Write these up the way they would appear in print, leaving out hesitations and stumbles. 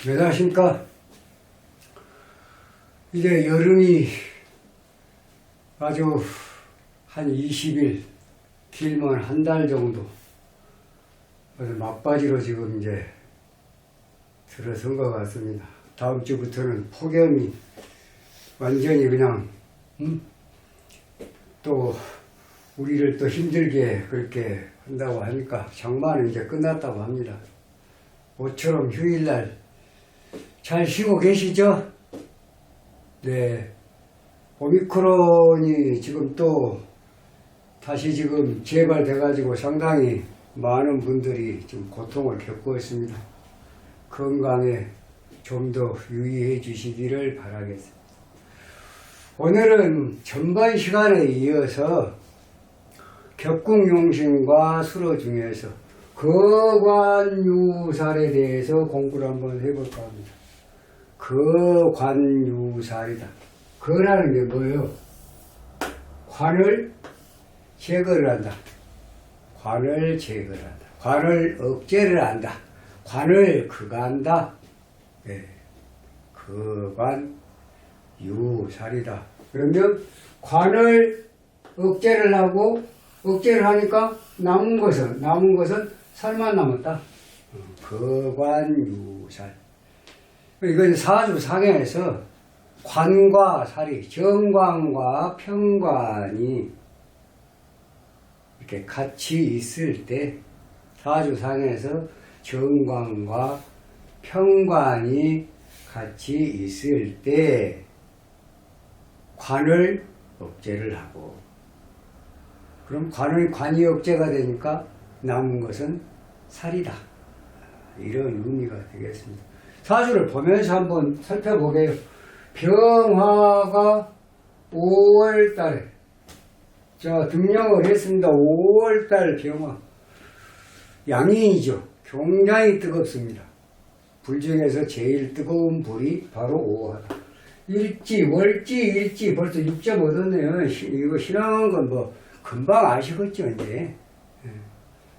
왜 그러십니까? 이제 여름이 아주 한 20일, 길면 한 달 정도, 그래서 막바지로 지금 이제 들어선 것 같습니다. 다음 주부터는 폭염이 완전히 그냥, 또 우리를 또 힘들게 그렇게 한다고 하니까 장마는 이제 끝났다고 합니다. 모처럼 휴일날 잘 쉬고 계시죠? 네. 오미크론이 지금 또 다시 지금 재발돼가지고 상당히 많은 분들이 지금 고통을 겪고 있습니다. 건강에 좀 더 유의해 주시기를 바라겠습니다. 오늘은 전반 시간에 이어서 격국용신과 수로 중에서 거관유살에 대해서 공부를 한번 해볼까 합니다. 거관유살이다. 거라는 게 뭐예요? 관을 제거를 한다. 관을 제거를 한다. 관을 억제를 한다. 관을 극한다. 네. 거관유살이다. 그러면 관을 억제를 하고, 억제를 하니까 남은 것은 살만 남았다. 거관유살. 이건 사주상에서 관과 살이, 정관과 편관이 이렇게 같이 있을 때, 사주상에서 정관과 편관이 같이 있을 때 관을 억제를 하고, 그럼 관이 억제가 되니까 남은 것은 살이다. 이런 의미가 되겠습니다. 사주를 보면서 한번 살펴보게요. 병화가 5월달에, 자, 등령을 했습니다. 5월달 병화. 양인이죠. 굉장히 뜨겁습니다. 불 중에서 제일 뜨거운 불이 바로 5화다. 일지, 월지, 일지 벌써 6점 얻었네요. 이거 신앙한 건 뭐 금방 아시겠죠, 이제.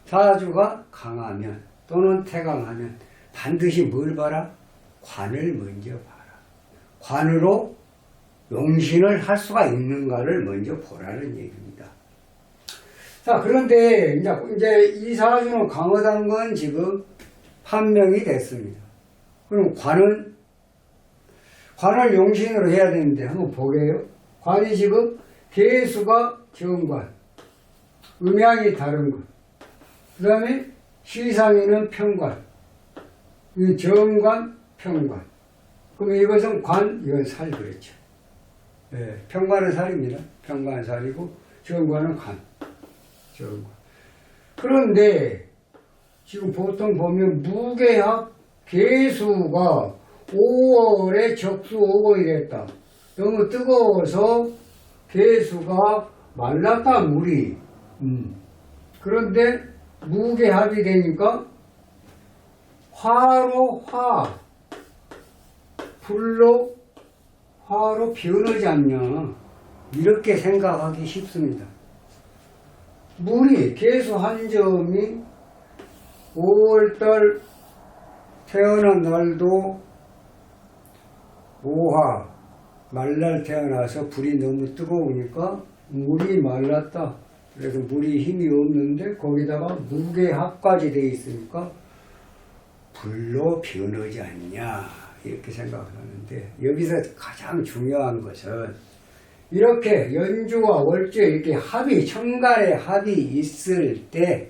사주가 강하면 또는 태강하면 반드시 뭘 봐라? 관을 먼저 봐라. 관으로 용신을 할 수가 있는가를 먼저 보라는 얘기입니다. 자, 그런데 이제 이 사주는 강하다는 건 지금 판명이 됐습니다. 그럼 관을 용신으로 해야 되는데 한번 보게요. 관이 지금 개수가 정관, 음양이 다른 것. 그 다음에 시상이는 편관, 정관, 편관. 그럼 이것은 이건 살, 그렇죠. 네, 편관은 살입니다. 편관은 살이고, 정관은 정관. 그런데, 지금 보통 보면 무게합 개수가 5월에 적수 5월이 됐다. 너무 뜨거워서 개수가 말랐다, 물이. 그런데, 무게합이 되니까, 화로 변하지 않냐. 이렇게 생각하기 쉽습니다. 물이, 개수 한 점이 5월달 태어난 날도 5화, 말날 태어나서 불이 너무 뜨거우니까 물이 말랐다. 그래서 물이 힘이 없는데 거기다가 무게합까지 되어 있으니까 불로 변하지 않냐, 이렇게 생각하는데, 여기서 가장 중요한 것은 이렇게 연주와 월주에 이렇게 천간에 합이 있을 때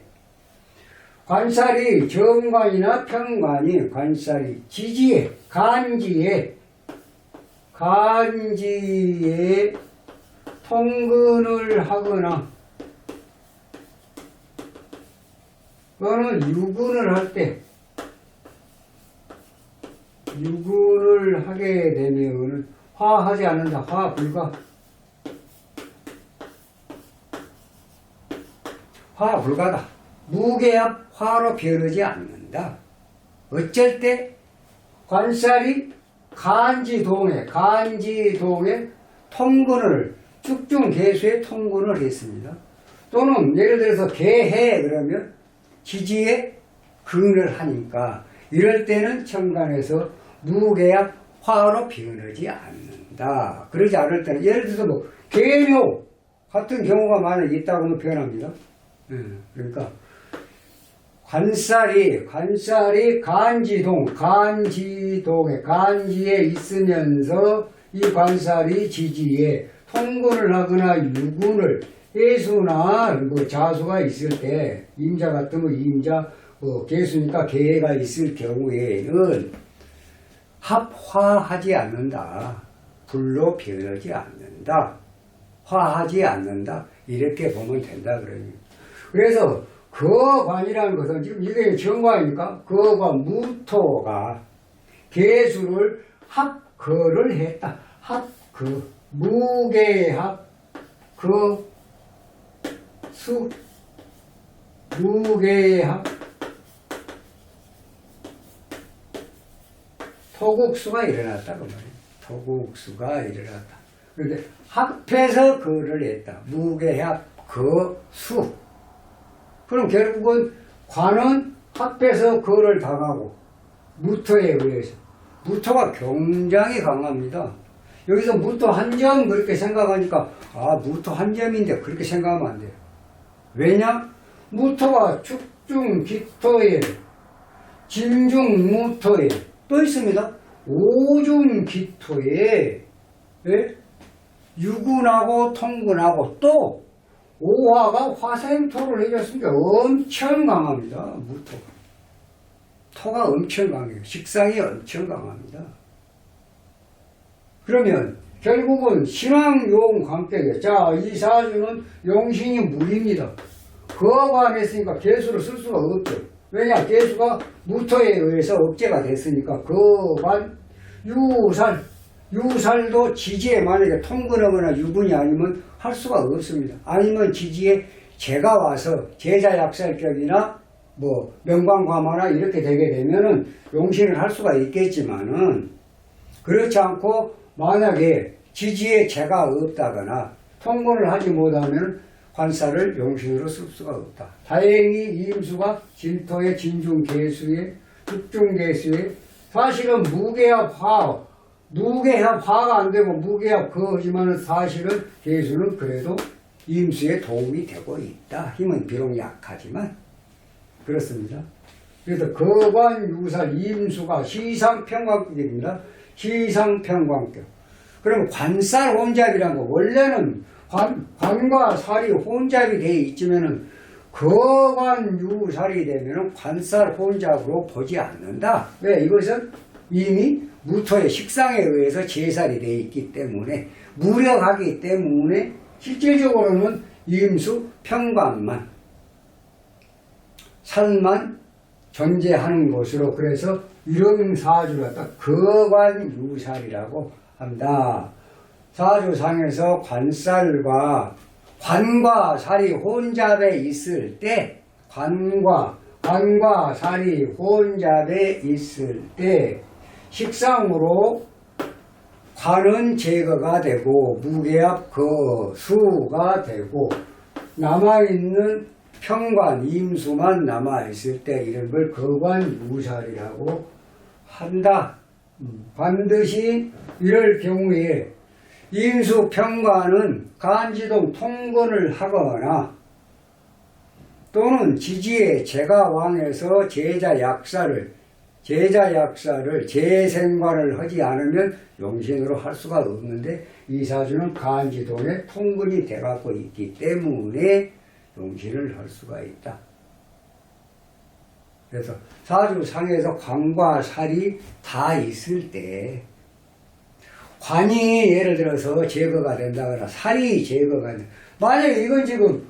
관살이 정관이나 편관이 관살이 지지에 간지에 통근을 하거나 또는 유근을 할 때, 유근을 하게 되면 화하지 않는다. 화 불가. 화 불가다. 무게합 화로 변하지 않는다. 어쩔 때 관살이 간지동에 통근을, 축중개수에 통근을 했습니다. 또는 예를 들어서 개해 그러면 지지에 근을 하니까, 이럴 때는 천간에서 무계약 화로 변하지 않는다. 그러지 않을 때는 예를 들어서 뭐 계묘 같은 경우가 만약 있다고 하면 변합니다. 그러니까 관살이 간지동에 간지에 있으면서 이 관살이 지지에 통근을 하거나 유군을 해수나 뭐 자수가 있을 때 임자 같으면 임자 개수니까 개가 있을 경우에는 합화하지 않는다. 불로 변하지 않는다. 화하지 않는다. 이렇게 보면 된다 그러니. 그래서 거관이라는 것은 지금 이게 정관이니까 거관 무토가 개수를 합거를 했다. 합거 무게합 수 무게합 토국수가 일어났다 그 말이에요. 토국수가 일어났다. 그런데 합해서 거를 했다. 무게합 거수. 그럼 결국은 관은 합해서 거를 당하고 무토에 의해서 무토가 굉장히 강합니다. 여기서 무토 한 점 그렇게 생각하니까 무토 한 점인데 그렇게 생각하면 안 돼요. 왜냐? 무토가 축중 기토에 진중 무토에 또 있습니다. 오중 기토에 유군하고 통근하고 또 오화가 화생토를 해줬으니까 엄청 강합니다. 무토가. 토가 엄청 강해요. 식상이 엄청 강합니다. 그러면 결국은 신왕용 관계에 이 사주는 용신이 물입니다. 거관했으니까 개수를 쓸 수가 없죠. 왜냐? 개수가 무토에 의해서 억제가 됐으니까 거관 유살도 지지에 만약에 통근하거나 유분이 아니면 할 수가 없습니다. 아니면 지지에 제가 와서 제자약살격이나 뭐 명광과마나 이렇게 되게 되면은 용신을 할 수가 있겠지만은 그렇지 않고 만약에 지지에 제가 없다거나 통근을 하지 못하면 관살을 용신으로 쓸 수가 없다. 다행히 이임수가 진토의 진중개수에 tuk중개수에 사실은 무게합 화가 안 되고 무게합 거지만은 사실은 개수는 그래도 임수에 도움이 되고 있다. 힘은 비록 약하지만 그렇습니다. 그래서 거관 유살 임수가 시상평광격입니다. 시상평광격. 그러면 관살 혼잡이라는 거 원래는 관과 살이 혼잡이 되어 있지만은 거관 유살이 되면은 관살 혼잡으로 보지 않는다. 왜? 이것은 이미 무토의 식상에 의해서 제살이 되어 있기 때문에 무력하기 때문에 실질적으로는 임수 평관만 살만 존재하는 것으로 그래서 이런 사주를 갖다 거관유살이라고 한다. 사주상에서 관과 살이 혼잡해 있을 때 관과 살이 혼잡해 있을 때 식상으로 관은 제거가 되고 무게합 거수가 되고 남아있는 평관 임수만 남아있을 때 이런 걸 거관유살이라고 한다. 반드시 이럴 경우에 임수 평관은 간지동 통근을 하거나 또는 지지에 제가왕에서 제자약사를 재생관을 하지 않으면 용신으로 할 수가 없는데 이 사주는 간지동에 통근이 돼갖고 있기 때문에 용신을 할 수가 있다. 그래서 사주상에서 관과 살이 다 있을 때 관이 예를 들어서 제거가 된다거나 살이 제거가 된다. 만약에 이건 지금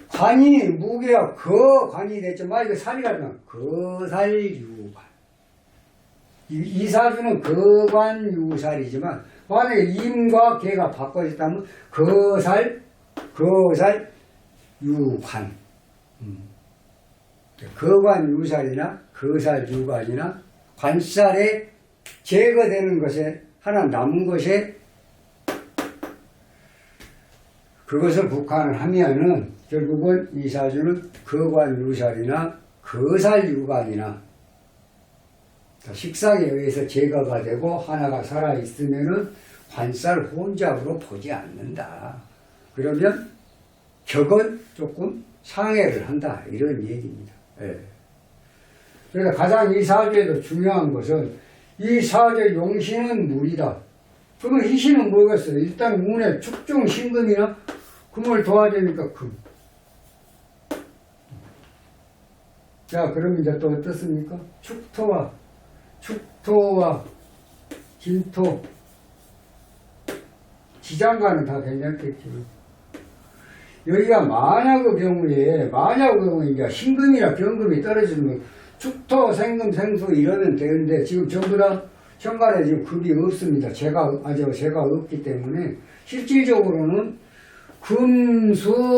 관이 무게가 거관이 됐죠. 만약에 살이가 되면 거살유관. 이 사주는 거관유살이지만 만약에 임과 개가 바꿔졌다면 거살유관. 거관유살이나 거살유관이나 관살에 제거되는 것에 하나 남은 것에 그것을 국한을 하면은 결국은 이 사주는 거관유살이나 거살유관이나 식상에 의해서 제거가 되고 하나가 살아있으면은 관살 혼잡으로 보지 않는다. 그러면 격은 조금 상해를 한다. 이런 얘기입니다. 예. 그래서 가장 이 사주에도 중요한 것은 이 사주의 용신은 물이다. 그러면 이 신은 뭐겠어요? 일단 운에 축중 신금이나 금을 도와주니까 금. 자, 그럼 이제 또 어떻습니까? 축토와 진토, 지장간은 다 괜찮겠죠. 여기가 만약의 경우에 이제 신금이나 병금이 떨어지면 축토, 생금, 생수 이러면 되는데 지금 전부 다 현관에 지금 급이 없습니다. 제가 없기 때문에 실질적으로는 금수운과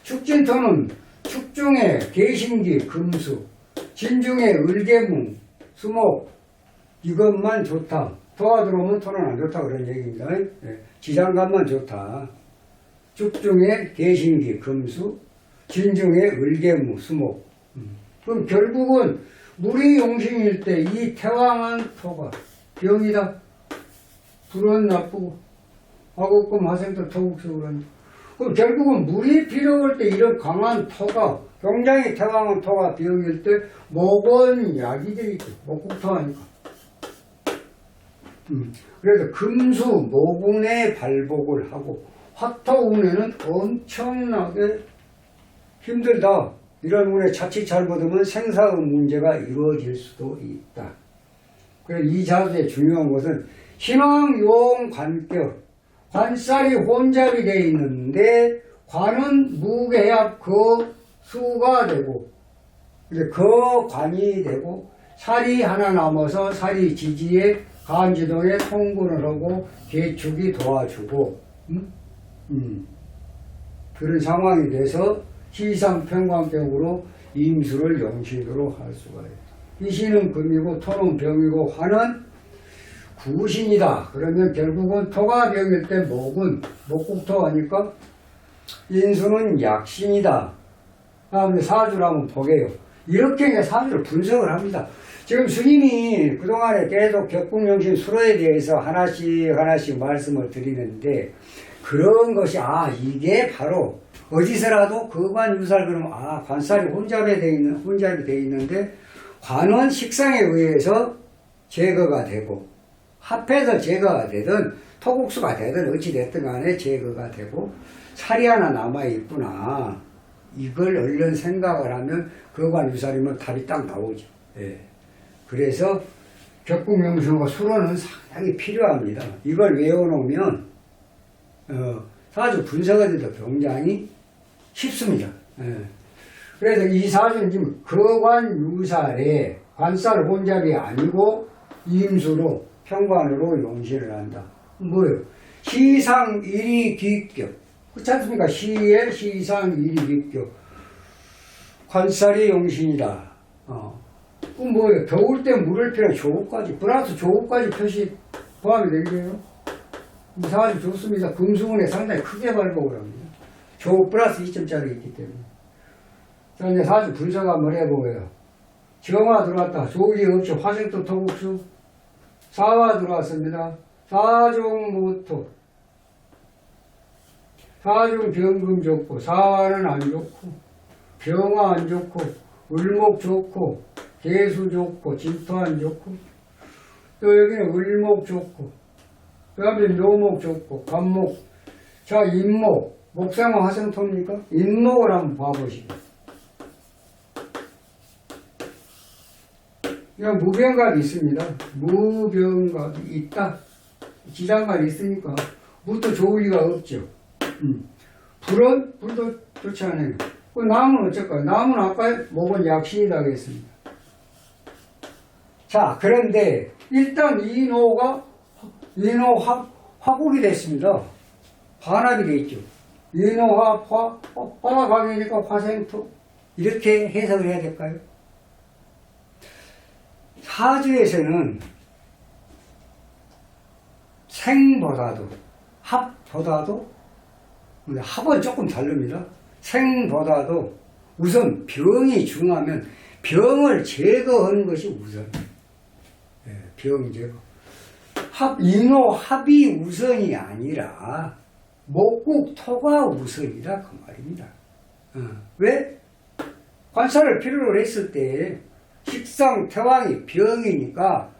축진토는 축중에 계신기 금수, 진중에 을개무, 수목 이것만 좋다. 토가 들어오면 토는 안 좋다 그런 얘기입니다. 예. 지장간만 좋다. 축중에 계신기 금수, 진중에 을개무, 수목. 그럼 결국은 물이 용신일 때 이 태왕한 토가 병이다. 불은 나쁘고 화국금 화생토 토국수 그런다. 그럼 결국은 물이 필요할 때 이런 강한 토가 굉장히 태왕한 토가 병일 때 목은 약이 되겠죠. 목국토 하니까. 그래서 금수 모군에 발복을 하고 화토운에는 엄청나게 힘들다. 이런 운에 자칫 잘못하면 생사의 문제가 이루어질 수도 있다. 그래서 이 자수의 중요한 것은 신왕용 관격, 관살이 혼잡이 되어 있는데 관은 무게합 그 수가 되고 그 관이 되고 살이 하나 남아서 살이 지지에 간지동에 통근을 하고 개축이 도와주고 그런 상황이 돼서 시상평관격으로 임수를 용신으로 할 수가 있다. 이 신은 금이고 토는 병이고 화는 구신이다. 그러면 결국은 토가 병일 때 목은 목국토 하니까 인수는 약신이다. 다음에 사주를 한번 보게요. 이렇게 이제 사주를 분석을 합니다. 지금 스님이 그동안에 계속 격국용신 수로에 대해서 하나씩 말씀을 드리는데 그런 것이 이게 바로 어디서라도 거관유살 그러면 관살이 혼잡이 돼 있는데 관은 식상에 의해서 제거가 되고 합해서 제거가 되든 토국수가 되든 어찌 됐든 간에 제거가 되고 살이 하나 남아 있구나. 이걸 얼른 생각을 하면 거관유살이면 답이 딱 나오죠. 예. 그래서 격국명수와 수로는 상당히 필요합니다. 이걸 외워놓으면 사주 분석하기도 굉장히 쉽습니다. 예. 그래서 이 사주는 지금 거관유살에 관살 혼잡이 아니고 임수로 평관으로 용신을 한다. 뭐예요? 시상일이기격. 그렇지 않습니까? 시의 시상일이기격. 관살이 용신이다. 그럼 뭐예요? 더울 때 물을 필요 조우까지 플러스 조우까지 표시 포함이 되겠네요. 이 사주 좋습니다. 금수운에 상당히 크게 발복을 합니다. 조우 플러스 2점짜리 있기 때문에. 자, 이제 사주 분석 한번 해보고요. 정화 들어왔다. 조우이 없이 화생토 토국수. 사화 들어왔습니다. 사중무토. 사중 병금 좋고, 사화는 안 좋고, 병화 안 좋고, 을목 좋고, 개수 좋고, 진토 안 좋고, 또 여기는 을목 좋고, 그 다음에 묘목 좋고, 간목. 자, 인목. 목상화 화생토입니까? 인목을 한번 봐보시죠. 그냥 무병갑이 있습니다. 무병갑이 있다. 지장갑이 있으니까 물도 좋을 리가 없죠. 불도 좋지 않아요. 그 나무는 어쩔까요? 나무는 아까 목은 약신이다 하겠습니다. 자, 그런데 일단 화국이 됐습니다. 반합이 돼 있죠. 화각이니까 화생토. 이렇게 해석을 해야 될까요? 사주에서는 생보다도 합보다도 합은 조금 다릅니다. 생보다도 우선 병이 중하면 병을 제거하는 것이 우선. 예, 병 제거. 인호 합이 우선이 아니라 목국 토가 우선이다 그 말입니다. 왜? 관사를 필요로 했을 때 식상 태왕이 병이니까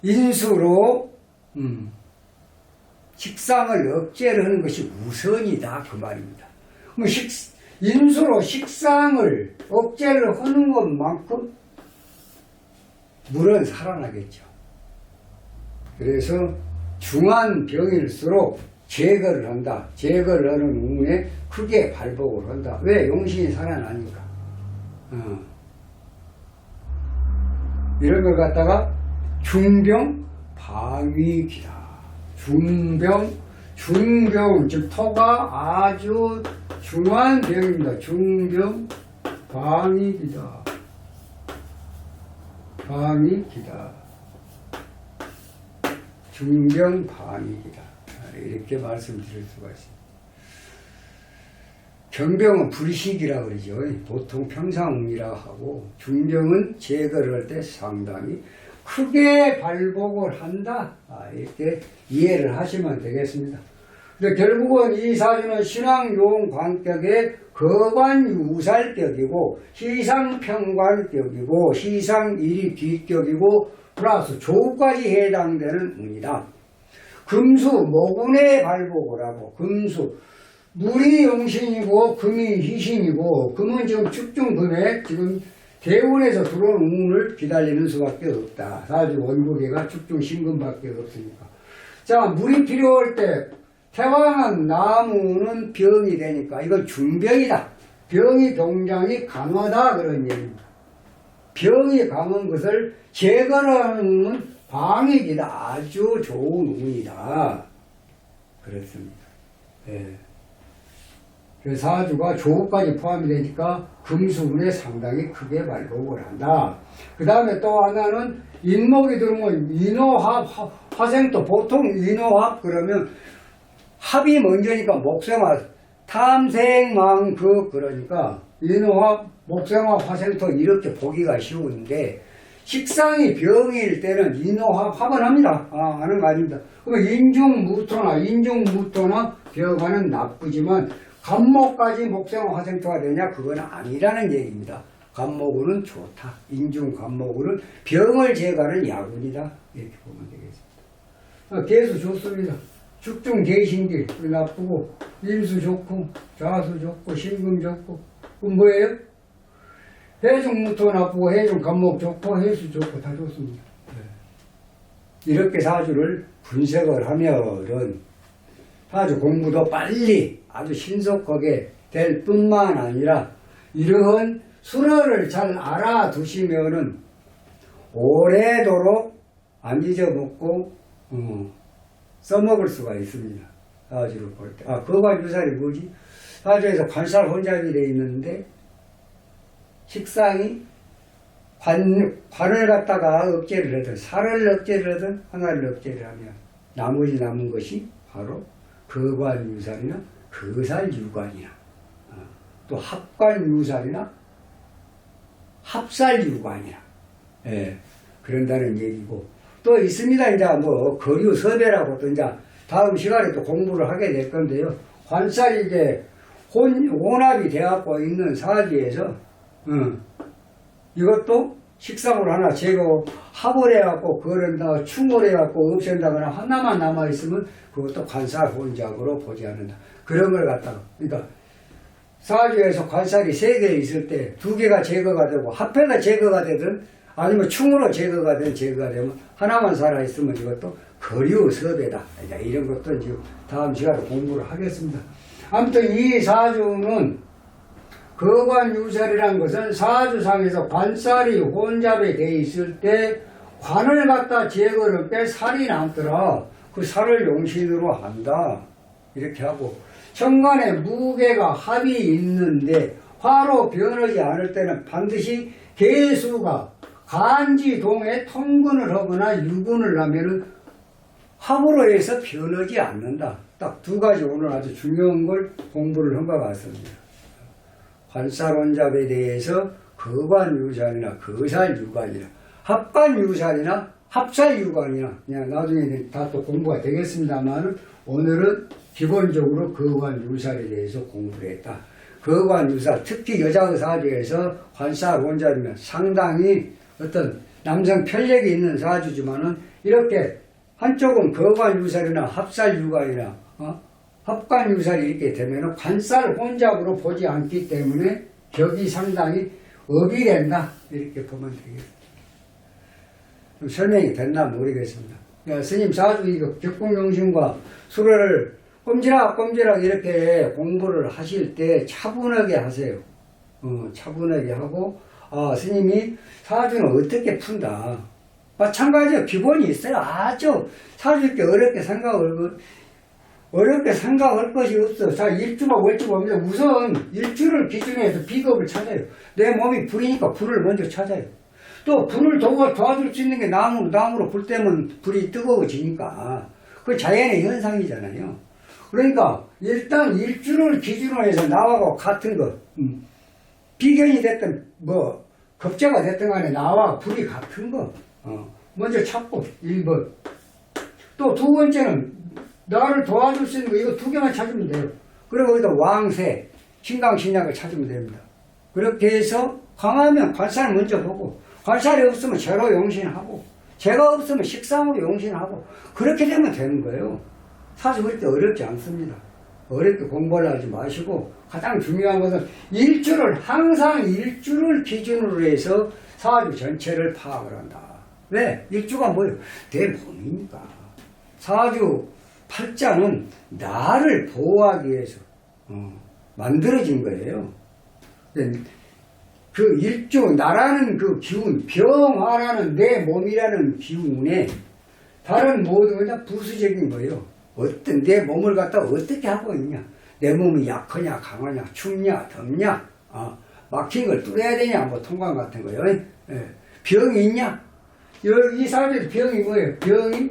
인수로 식상을 억제를 하는 것이 우선이다 그 말입니다. 그럼 인수로 식상을 억제를 하는 것만큼 물은 살아나겠죠. 그래서 중한 병일수록 제거를 한다. 제거를 하는 운에 크게 발복을 한다. 왜? 용신이 살아나니까. 이런 걸 갖다가 중병 방위기다. 중병, 즉 토가 아주 중한 병입니다. 중병 방위기다. 방위기다. 중병 방위기다. 이렇게 말씀드릴 수가 있습니다. 경병은 불식이라고 그러죠. 보통 평상운이라고 하고, 중병은 제거를 할 때 상당히 크게 발복을 한다. 이렇게 이해를 하시면 되겠습니다. 근데 결국은 이 사주는 신앙용 관격의 거관유살격이고, 희상평관격이고, 희상일이 뒷격이고, 플러스 조까지 해당되는 운이다. 금수, 모군의 발복을 하고, 금수, 물이 용신이고 금이 희신이고, 금은 지금 축중금에 지금 대운에서 들어온 운을 기다리는 수밖에 없다. 사주 원국에가 축중신금밖에 없으니까. 자, 물이 필요할 때 태왕한 나무는 병이 되니까 이건 중병이다. 병이 굉장히 강하다 그런 얘기입니다. 병이 강한 것을 제거하는 운은 방익이다. 아주 좋은 운이다. 그렇습니다. 예. 그래서 사주가 조까지 포함이 되니까 금수운에 상당히 크게 발복을 한다. 그 다음에 또 하나는 인목이 들어오면 인호합, 화생토. 보통 인호합 그러면 합이 먼저니까 목생화, 탐생망극 그러니까 인호합, 목생화, 화생토 이렇게 보기가 쉬운데, 식상이 병일 때는 인호합 합은 합니다. 하는 거 아닙니다. 그러면 인중무토나 병화는 나쁘지만 간목까지 목생화 화생토가 되냐? 그건 아니라는 얘기입니다. 간목은 좋다. 인중간목은 병을 제거하는 야군이다. 이렇게 보면 되겠습니다. 개수 좋습니다. 축중 개신길 나쁘고, 인수 좋고, 좌수 좋고, 신금 좋고. 그럼 뭐예요? 해중무토 나쁘고, 해중간목 좋고, 해수 좋고 다 좋습니다. 이렇게 사주를 분석을 하면은 사주 공부도 빨리 아주 신속하게 될 뿐만 아니라 이러한 순어를 잘 알아두시면은 오래도록 안 잊어먹고 써먹을 수가 있습니다. 사주를 볼 때. 거관유살이 뭐지? 사주에서 관살 혼잡이 되어 있는데 식상이 관을 갖다가 억제를 하든 살을 억제를 하든 하나를 억제를 하면 나머지 남은 것이 바로 거관유살이나 거살유관이나 또 합관유살이나 합살유관이나 그런다는 얘기고, 또 있습니다. 이제 뭐 거류섭외라고 또 이제 다음 시간에 또 공부를 하게 될 건데요. 관살이 이제 혼합이 되어갖고 있는 사주에서 이것도 식상으로 하나 제거 합을 해갖고 그런다 충을 해갖고 없앤다거나 하나만 남아있으면 그것도 관살 혼잡으로 보지 않는다. 그런 걸 갖다가, 그러니까 사주에서 관살이 3개 있을 때 2개가 제거가 되고 합해가 제거가 되든 아니면 충으로 제거가 되면 하나만 살아있으면 이것도 거류섭외다. 이런 것도 지금 다음 시간에 공부를 하겠습니다. 아무튼 이 사주는 거관유살이라는 것은 사주상에서 관살이 혼잡이 돼 있을 때 관을 갖다 제거할 때 살이 남더라. 그 살을 용신으로 한다. 이렇게 하고, 천간에 무게가 합이 있는데 화로 변하지 않을 때는 반드시 개수가 간지동에 통근을 하거나 유근을 하면은 합으로 해서 변하지 않는다. 딱 2가지 오늘 아주 중요한 걸 공부를 한 것 같습니다. 관살혼잡에 대해서 거관유살이나 거살유관이나 합관유살이나 합살유관이나 그냥 나중에 다 또 공부가 되겠습니다만 오늘은 기본적으로 거관유살에 대해서 공부를 했다. 거관유살 특히 여자의 사주에서 관살혼잡이면 상당히 어떤 남성 편력이 있는 사주지만은 이렇게 한쪽은 거관유살이나 합살유관이나 합관유살이 이렇게 되면 관살혼잡으로 보지 않기 때문에 격이 상당히 업이 된다 이렇게 보면 되겠습니다. 좀 설명이 됐나 모르겠습니다. 야, 스님 사주 이거 격국용신과 수를 꼼지락꼼지락 이렇게 공부를 하실 때 차분하게 하세요. 차분하게 하고 스님이 사주는 어떻게 푼다. 마찬가지로 기본이 있어요. 아주 사주 이렇게 어렵게 생각할 것이 없어. 자, 일주가 월주가 없는데 우선 일주를 기준으로 해서 비겁을 찾아요. 내 몸이 불이니까 불을 먼저 찾아요. 또 불을 도와줄 수 있는 게 나무로 불 때면 불이 뜨거워지니까 그 자연의 현상이잖아요. 그러니까 일단 일주를 기준으로 해서 나와 같은 것 비견이 됐든 뭐 겁재가 됐든 간에 나와 불이 같은 거 먼저 찾고 1번. 또 두 번째는 나를 도와줄 수 있는 거 이거 두 개만 찾으면 돼요. 그리고 거기다 왕세, 신강신약을 찾으면 됩니다. 그렇게 해서 강하면 관살을 먼저 보고 관살이 없으면 재로 용신하고 재가 없으면 식상으로 용신하고 그렇게 되면 되는 거예요. 사실 그렇게 어렵지 않습니다. 어렵게 공부를 하지 마시고 가장 중요한 것은 항상 일주를 기준으로 해서 사주 전체를 파악을 한다. 왜? 일주가 뭐예요? 내 몸이니까. 사주 팔자는 나를 보호하기 위해서 만들어진 거예요. 그 일주, 나라는 그 기운, 병화라는 내 몸이라는 기운에 다른 모든 그냥 부수적인 거예요. 어떤 내 몸을 갖다 어떻게 하고 있냐. 내 몸이 약하냐, 강하냐, 춥냐, 덥냐, 막힌 걸 뚫어야 되냐, 뭐 통관 같은 거요. 예. 병이 있냐? 이 사람들 병이 뭐예요? 병이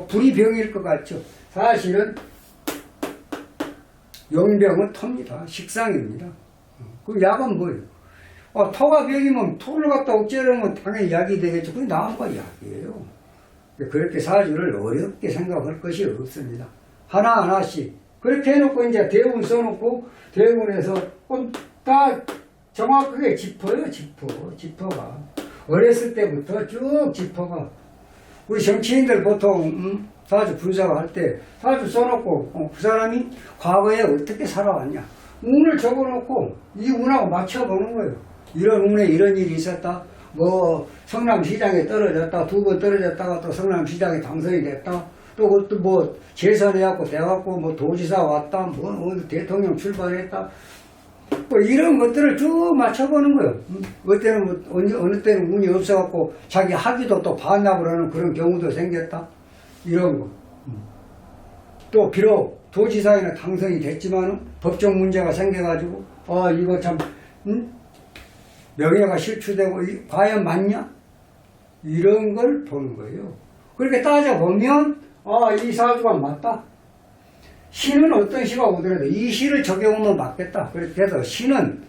불이 병일 것 같죠? 사실은 용병은 토입니다. 식상입니다. 그 약은 뭐예요? 토가 병이면 토를 갖다 억제하면 당연히 약이 되겠죠. 그게 나은가 약이에요. 그렇게 사주를 어렵게 생각할 것이 없습니다. 하나하나씩. 그렇게 해놓고 이제 대운 써놓고 대운에서 다 정확하게 짚어요. 짚어가. 어렸을 때부터 쭉 짚어가. 우리 정치인들 보통 사주 분석을 할 때 사주 써놓고 그 사람이 과거에 어떻게 살아왔냐. 운을 적어놓고 이 운하고 맞춰보는 거예요. 이런 운에 이런 일이 있었다. 뭐 성남시장에 떨어졌다. 2번 떨어졌다가 또 성남시장에 당선이 됐다. 또 그것도 뭐 재선해갖고 돼갖고 뭐 도지사 왔다. 뭐 대통령 출발했다. 뭐 이런 것들을 쭉 맞춰보는 거예요. 어때는 뭐 어느 때는 운이 없어갖고 자기 학위도 또 반납을 하는 그런 경우도 생겼다. 이런 거. 또 비록 도지사에는 당선이 됐지만 법적 문제가 생겨가지고 이거 참 명예가 실추되고 과연 맞냐? 이런 걸 보는 거예요. 그렇게 따져보면 이 사주가 맞다. 신은 어떤 시가 오더라도 이 시를 적용하면 맞겠다. 그렇게 해서 신은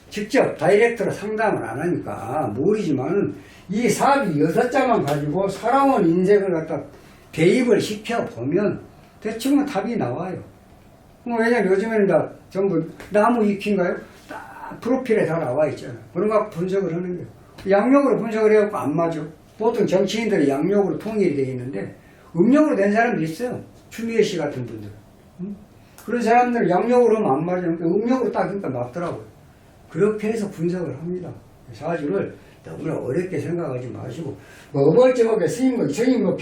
직접 다이렉트로 상담을 안 하니까 모르지만은 이 사주 6자만 가지고 살아온 인생을 갖다 대입을 시켜보면 대충은 답이 나와요. 왜냐면 요즘에는 다 전부 나무 익힌가요? 딱 프로필에 다 나와 있잖아요. 그런 거 분석을 하는 거예요. 양력으로 분석을 해갖고 안 맞아. 보통 정치인들이 양력으로 통일이 되어 있는데 음력으로 된 사람도 있어요. 추미애 씨 같은 분들. 그런 사람들 양력으로 하면 안 맞으니까 음력으로 딱 그러니까 맞더라고요. 그렇게 해서 분석을 합니다. 사주를 너무나 어렵게 생각하지 마시고 어벌쩍하게 스님 뭐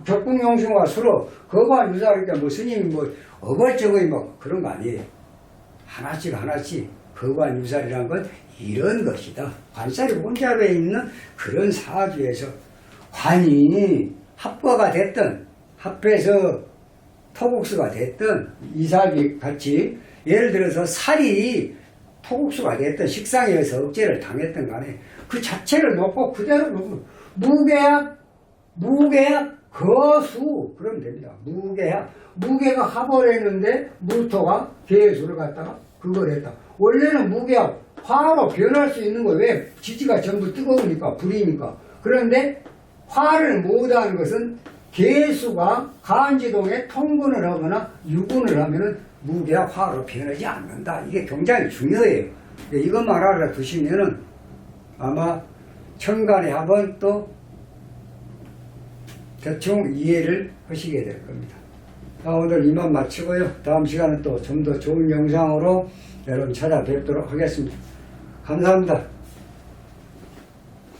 격국용신과 수로 거관 유사하니까 뭐 스님이 뭐 어벌쩍하게 뭐 그런 거 아니에요. 하나씩 거관 유사이라는 건 이런 것이다. 관살이 혼잡해 있는 그런 사주에서 관이 합과가 됐든 합해서 토국수가 됐든 이사주 같이 예를 들어서 살이 토국수가 됐든 식상에서 억제를 당했든 간에 그 자체를 놓고 그대로 놓고 무계약 거수 그러면 됩니다. 무게가 합을 했는데 무토가 계수를 갖다가 그걸 했다. 원래는 무계약 화로 변할 수 있는 거예요. 왜? 지지가 전부 뜨거우니까, 불이니까. 그런데 화를 못하는 것은 개수가 간지동에 통분을 하거나 유분을 하면은 무게가 화로 변하지 않는다. 이게 굉장히 중요해요. 이것만 알아두시면은 아마 천간의 합은 또 대충 이해를 하시게 될 겁니다. 오늘 이만 마치고요. 다음 시간은 또 좀 더 좋은 영상으로 여러분 찾아뵙도록 하겠습니다. 감사합니다.